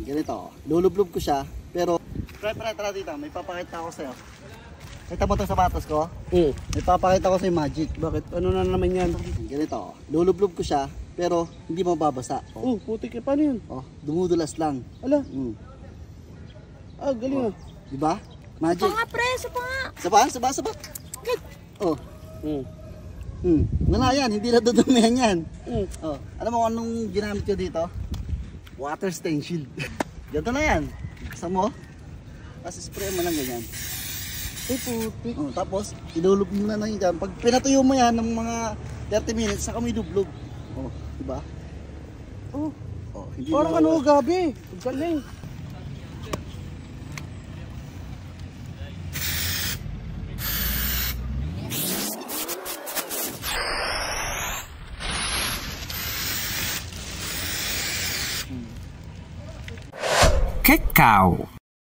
Ganito, lulublob ko siya, pero pre, tara dito, may papakita ako sa'yo. Kita mo itong sapatos ko? May papakita ko sa'yo magic. Bakit? Ano na naman yan? Ganito, lulublob ko siya, pero hindi mababasa. Putik eh, paano yun? Dumudulas lang. Ala? Galing ah. Diba? Magic. Sapa nga pre, sapa nga. Saba. Wala yan, hindi na dudumihan yan. Alam mo anong ginamit ko dito? Water stain shield. Ganito na yan. Buksan mo. Tapos spray mo lang ganyan. Putik. Tapos ilulog mo na lang yan. Pag pinatuyo mo yan ng mga 30 minutes, saka mo idublog. Diba? Hindi Parang ano gabi. Galing. Cacau.